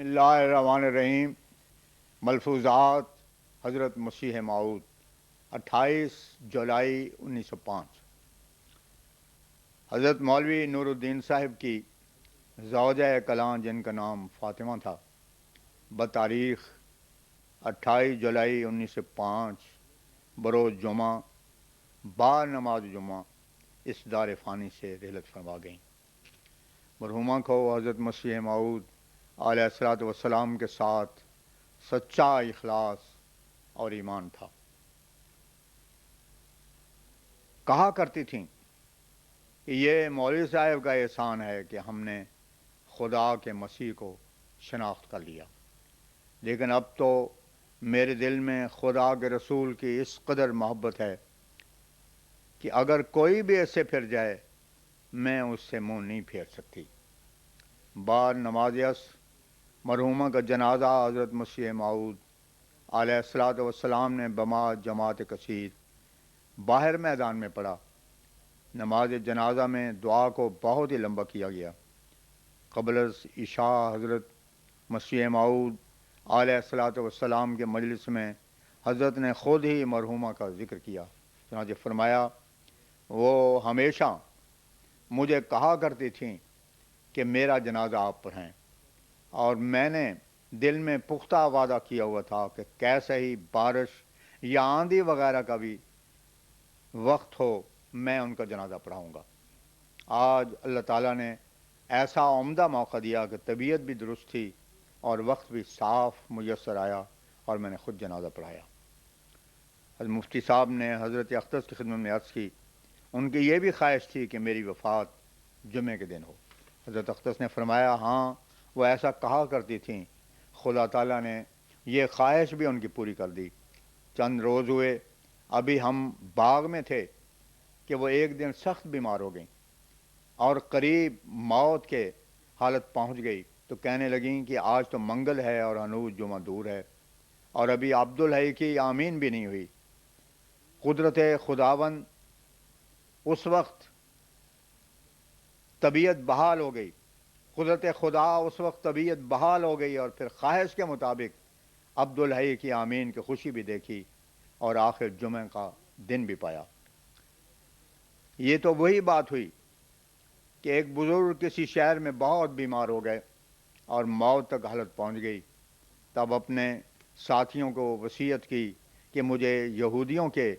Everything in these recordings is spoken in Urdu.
اللہ الرحمن الرحیم۔ ملفوظات حضرت مسیح موعود 28 جولائی 1905۔ حضرت مولوی نور الدین صاحب کی زوجہ کلاں جن کا نام فاطمہ تھا، بتاریخ 28 جولائی 1905 بروز جمعہ بعد نماز جمعہ اس دار فانی سے رحلت فرما گئیں۔ مرحومہ کو حضرت مسیح موعود علیہ الصلوۃ والسلام کے ساتھ سچا اخلاص اور ایمان تھا۔ کہا کرتی تھیں کہ یہ مولوی صاحب کا احسان ہے کہ ہم نے خدا کے مسیح کو شناخت کر لیا، لیکن اب تو میرے دل میں خدا کے رسول کی اس قدر محبت ہے کہ اگر کوئی بھی ایسے پھر جائے میں اس سے منہ نہیں پھیر سکتی۔ بعد نماز عصر مرحومہ کا جنازہ حضرت مسیح موعود علیہ الصلوۃ والسلام نے جماعت کثیر باہر میدان میں پڑھا۔ نماز جنازہ میں دعا کو بہت ہی لمبا کیا گیا۔ قبل از عشاء حضرت مسیح موعود علیہ الصلوۃ والسلام کے مجلس میں حضرت نے خود ہی مرحومہ کا ذکر کیا۔ چنانچہ فرمایا، وہ ہمیشہ مجھے کہا کرتی تھیں کہ میرا جنازہ آپ پڑھیں، اور میں نے دل میں پختہ وعدہ کیا ہوا تھا کہ کیسے ہی بارش یا آندھی وغیرہ کا بھی وقت ہو میں ان کا جنازہ پڑھاؤں گا۔ آج اللہ تعالیٰ نے ایسا عمدہ موقع دیا کہ طبیعت بھی درست تھی اور وقت بھی صاف میسر آیا اور میں نے خود جنازہ پڑھایا۔ حضرت مفتی صاحب نے حضرت اختص کی خدمت میں عرض کی، ان کی یہ بھی خواہش تھی کہ میری وفات جمعے کے دن ہو۔ حضرت اختص نے فرمایا، ہاں وہ ایسا کہا کرتی تھیں، خدا تعالیٰ نے یہ خواہش بھی ان کی پوری کر دی۔ چند روز ہوئے، ابھی ہم باغ میں تھے کہ وہ ایک دن سخت بیمار ہو گئیں اور قریب موت کے حالت پہنچ گئی، تو کہنے لگیں کہ آج تو منگل ہے اور ہنوز جمعہ دور ہے اور ابھی عبدالحی کی آمین بھی نہیں ہوئی۔ قدرت خداوند اس وقت طبیعت بحال ہو گئی، طبیعت بحال ہو گئی اور پھر خواہش کے مطابق عبدالحی کی آمین کی خوشی بھی دیکھی اور آخر جمعہ کا دن بھی پایا۔ یہ تو وہی بات ہوئی کہ ایک بزرگ کسی شہر میں بہت بیمار ہو گئے اور موت تک حالت پہنچ گئی، تب اپنے ساتھیوں کو وصیت کی کہ مجھے یہودیوں کے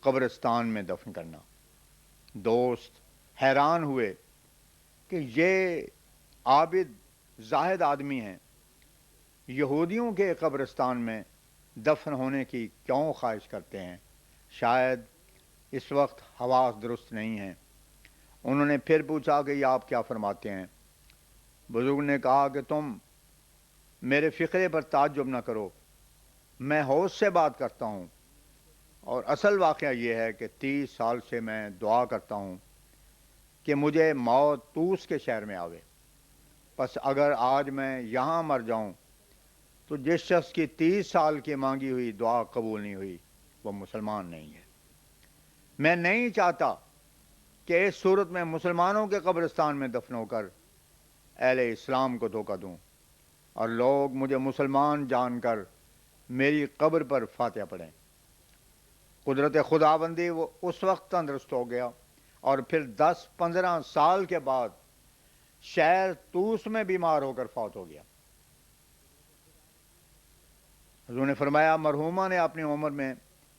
قبرستان میں دفن کرنا۔ دوست حیران ہوئے کہ یہ عابد زاہد آدمی ہیں، یہودیوں کے قبرستان میں دفن ہونے کی کیوں خواہش کرتے ہیں؟ شاید اس وقت حواس درست نہیں ہیں۔ انہوں نے پھر پوچھا کہ یہ آپ کیا فرماتے ہیں؟ بزرگ نے کہا کہ تم میرے فقرے پر تعجب نہ کرو، میں ہوش سے بات کرتا ہوں، اور اصل واقعہ یہ ہے کہ 30 سال سے میں دعا کرتا ہوں کہ مجھے موت طوس کے شہر میں آوے، پس اگر آج میں یہاں مر جاؤں تو جس شخص کی 30 سال کی مانگی ہوئی دعا قبول نہیں ہوئی وہ مسلمان نہیں ہے۔ میں نہیں چاہتا کہ اس صورت میں مسلمانوں کے قبرستان میں دفن ہو کر اہل اسلام کو دھوکہ دوں اور لوگ مجھے مسلمان جان کر میری قبر پر فاتحہ پڑھیں۔ قدرت خداوندی وہ اس وقت تندرست ہو گیا اور پھر 10-15 سال کے بعد شہر طوس میں بیمار ہو کر فوت ہو گیا۔ حضور نے فرمایا، مرحومہ نے اپنی عمر میں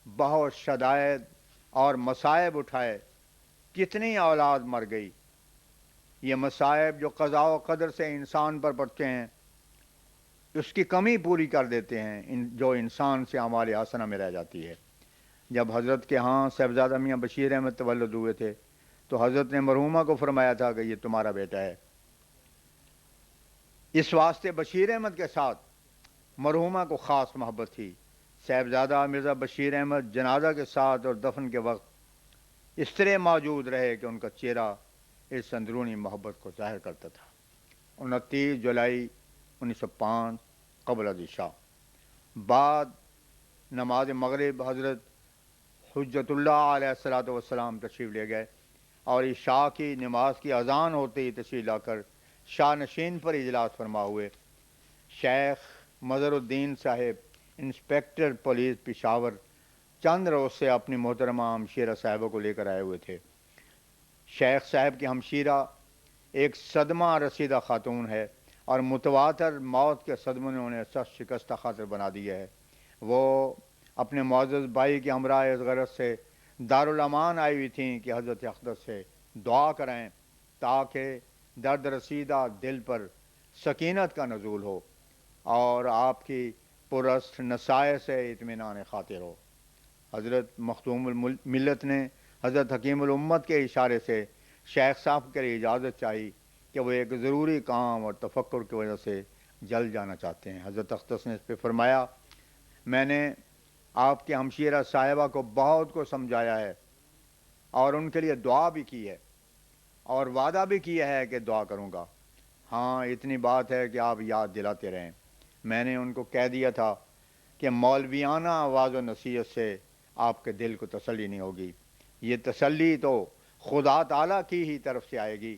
بہت شدائد اور مصائب اٹھائے، کتنی اولاد مر گئی۔ یہ مصائب جو قضاء و قدر سے انسان پر پڑتے ہیں اس کی کمی پوری کر دیتے ہیں جو انسان سے اعمال حسنہ میں رہ جاتی ہے۔ جب حضرت کے ہاں صاحبزادہ میاں بشیر احمد تولد ہوئے تھے تو حضرت نے مرحومہ کو فرمایا تھا کہ یہ تمہارا بیٹا ہے۔ اس واسطے بشیر احمد کے ساتھ مرحومہ کو خاص محبت تھی۔ صاحبزادہ مرزا بشیر احمد جنازہ کے ساتھ اور دفن کے وقت اس طرح موجود رہے کہ ان کا چہرہ اس اندرونی محبت کو ظاہر کرتا تھا۔ 29 جولائی 1905 قبل از عشاء بعد نماز مغرب حضرت حجت اللہ علیہ الصلوۃ والسلام تشریف لے گئے اور عشاء کی نماز کی اذان ہوتے ہی تشریف لا کر شاہ نشین پر اجلاس فرما ہوئے۔ شیخ مظہر الدین صاحب انسپیکٹر پولیس پشاور چند روز سے اپنی محترمہ ہمشیرہ صاحبہ کو لے کر آئے ہوئے تھے۔ شیخ صاحب کی ہمشیرہ ایک صدمہ رسیدہ خاتون ہے اور متواتر موت کے صدمے نے انہیں سخت شکستہ خاطر بنا دیا ہے۔ وہ اپنے معزز بھائی کے ہمراہ اس غرض سے دارالامان آئی ہوئی تھیں کہ حضرت اقدس سے دعا کریں تاکہ درد رسیدہ دل پر سکینت کا نزول ہو اور آپ کی پرست نصائح سے اطمینان خاطر ہو۔ حضرت مختوم الملت نے حضرت حکیم الامت کے اشارے سے شیخ صاحب کے لیے اجازت چاہی کہ وہ ایک ضروری کام اور تفکر کی وجہ سے جل جانا چاہتے ہیں۔ حضرت اقدس نے اس پہ فرمایا، میں نے آپ کے ہمشیرہ صاحبہ کو بہت کو سمجھایا ہے اور ان کے لیے دعا بھی کی ہے اور وعدہ بھی کیا ہے کہ دعا کروں گا۔ ہاں اتنی بات ہے کہ آپ یاد دلاتے رہیں۔ میں نے ان کو کہہ دیا تھا کہ مولویانہ آواز و نصیحت سے آپ کے دل کو تسلی نہیں ہوگی، یہ تسلی تو خدا تعالیٰ کی ہی طرف سے آئے گی،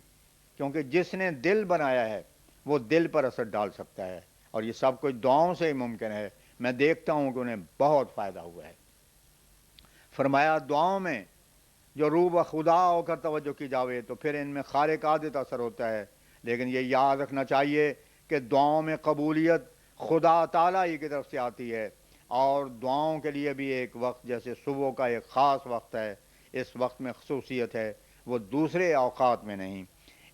کیونکہ جس نے دل بنایا ہے وہ دل پر اثر ڈال سکتا ہے اور یہ سب کچھ دعاؤں سے ہی ممکن ہے۔ میں دیکھتا ہوں کہ انہیں بہت فائدہ ہوا ہے۔ فرمایا دعاؤں میں جو روح و خدا ہو کر توجہ کی جاوے تو پھر ان میں خارق عادت اثر ہوتا ہے، لیکن یہ یاد رکھنا چاہیے کہ دعاؤں میں قبولیت خدا تعالیٰ ہی کی طرف سے آتی ہے، اور دعاؤں کے لیے بھی ایک وقت جیسے صبح کا ایک خاص وقت ہے، اس وقت میں خصوصیت ہے، وہ دوسرے اوقات میں نہیں۔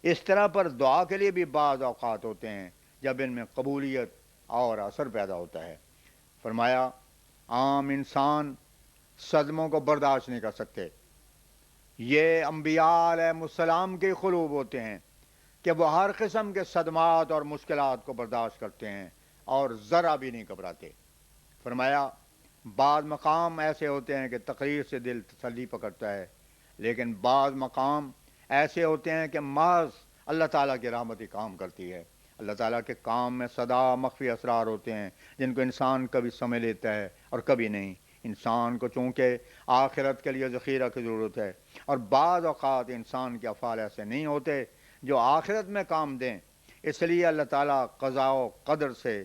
اس طرح پر دعا کے لیے بھی بعض اوقات ہوتے ہیں جب ان میں قبولیت اور اثر پیدا ہوتا ہے۔ فرمایا عام انسان صدموں کو برداشت نہیں کر سکتے، یہ انبیاء علیہ السلام کے قلوب ہوتے ہیں کہ وہ ہر قسم کے صدمات اور مشکلات کو برداشت کرتے ہیں اور ذرا بھی نہیں گھبراتے۔ فرمایا بعض مقام ایسے ہوتے ہیں کہ تقریر سے دل تسلی پکڑتا ہے، لیکن بعض مقام ایسے ہوتے ہیں کہ محض اللہ تعالیٰ کی رحمت ہی کام کرتی ہے۔ اللہ تعالیٰ کے کام میں صدا مخفی اسرار ہوتے ہیں جن کو انسان کبھی سمجھ لیتا ہے اور کبھی نہیں۔ انسان کو چونکہ آخرت کے لیے ذخیرہ کی ضرورت ہے اور بعض اوقات انسان کے افعال ایسے نہیں ہوتے جو آخرت میں کام دیں، اس لیے اللہ تعالیٰ قضاء و قدر سے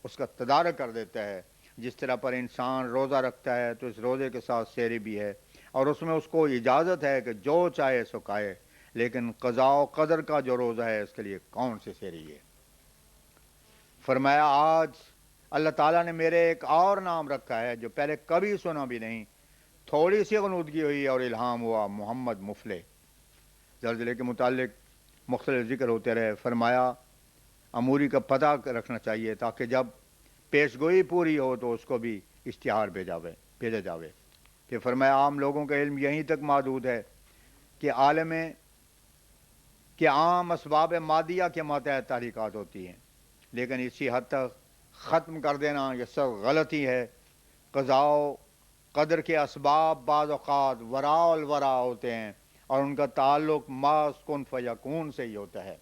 اس کا تدارک کر دیتا ہے۔ جس طرح پر انسان روزہ رکھتا ہے تو اس روزے کے ساتھ سحری بھی ہے اور اس میں اس کو اجازت ہے کہ جو چاہے سو کھائے، لیکن قضاء و قدر کا جو روزہ ہے اس کے لیے کون سی سحری ہے۔ فرمایا آج اللہ تعالیٰ نے میرے ایک اور نام رکھا ہے جو پہلے کبھی سنا بھی نہیں، تھوڑی سی غنودگی ہوئی اور الہام ہوا، محمد مفلح۔ زلزلے کے متعلق مختلف ذکر ہوتے رہے۔ فرمایا اموری کا پتہ رکھنا چاہیے تاکہ جب پیشگوئی پوری ہو تو اس کو بھی اشتہار بھیجا جاوے۔ کہ فرمایا عام لوگوں کا علم یہیں تک محدود ہے کہ عام اسباب مادیہ کے ماتحت تحریکات ہوتی ہیں، لیکن اسی حد تک ختم کر دینا یہ سب غلطی ہے۔ قضاء و قدر کے اسباب بعض اوقات وراء الورا ہوتے ہیں اور ان کا تعلق محض کن فیکون سے ہی ہوتا ہے،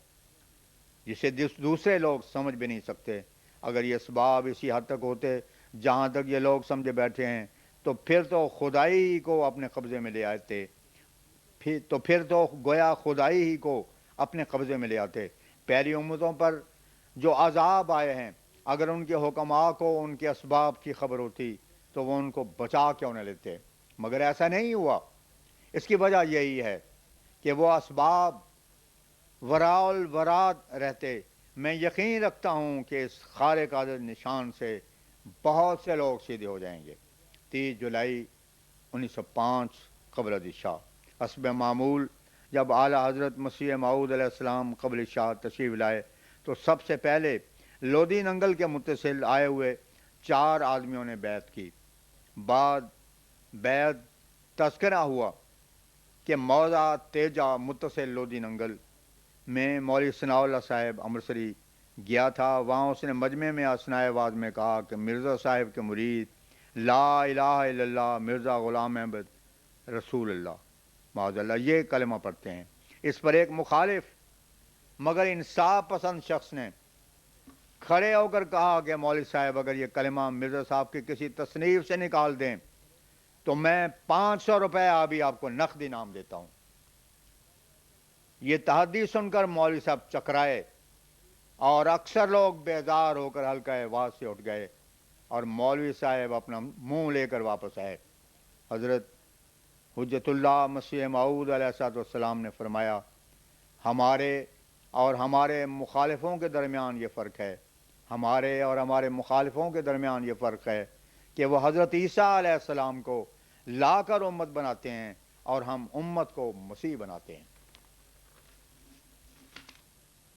جسے دوسرے لوگ سمجھ بھی نہیں سکتے۔ اگر یہ اسباب اسی حد تک ہوتے جہاں تک یہ لوگ سمجھے بیٹھے ہیں تو پھر تو خدائی کو اپنے قبضے میں لے آتے، پھر تو گویا خدائی ہی کو اپنے قبضے میں لے آتے۔ پہلی امتوں پر جو عذاب آئے ہیں اگر ان کے حکماء کو ان کے اسباب کی خبر ہوتی تو وہ ان کو بچا کیوں نہ لیتے، مگر ایسا نہیں ہوا۔ اس کی وجہ یہی ہے کہ وہ اسباب وراء الورا رہتے۔ میں یقین رکھتا ہوں کہ اس خارق عادت نشان سے بہت سے لوگ سیدھے ہو جائیں گے۔ 30 جولائی 1905 قبل از شاہ حسب معمول جب اعلیٰ حضرت مسیح موعود علیہ السلام قبل شاہ تشریف لائے تو سب سے پہلے لودھی ننگل کے متصل آئے ہوئے 4 آدمیوں نے بیعت کی۔ بعد بیعت تذکرہ ہوا کہ موضع تیجا متصل لودھی ننگل میں مولوی ثناء اللہ صاحب امرتسری گیا تھا۔ وہاں اس نے مجمع میں اثناء آواز میں کہا کہ مرزا صاحب کے مرید لا الہ الا اللہ مرزا غلام احمد رسول اللہ معاذ اللہ یہ کلمہ پڑھتے ہیں۔ اس پر ایک مخالف مگر انصاف پسند شخص نے کھڑے ہو کر کہا کہ مولوی صاحب اگر یہ کلمہ مرزا صاحب کی کسی تصنیف سے نکال دیں تو میں 500 روپے ابھی آپ کو نقد انعام دیتا ہوں۔ یہ تحدی سن کر مولوی صاحب چکرائے اور اکثر لوگ بیزار ہو کر حلقہ واز سے اٹھ گئے اور مولوی صاحب اپنا منہ لے کر واپس آئے۔ حضرت حجت اللہ مسیح موعود علیہ السلام نے فرمایا، ہمارے اور ہمارے مخالفوں کے درمیان یہ فرق ہے، ہمارے اور ہمارے مخالفوں کے درمیان یہ فرق ہے کہ وہ حضرت عیسیٰ علیہ السلام کو لا کر امت بناتے ہیں اور ہم امت کو مسیح بناتے ہیں۔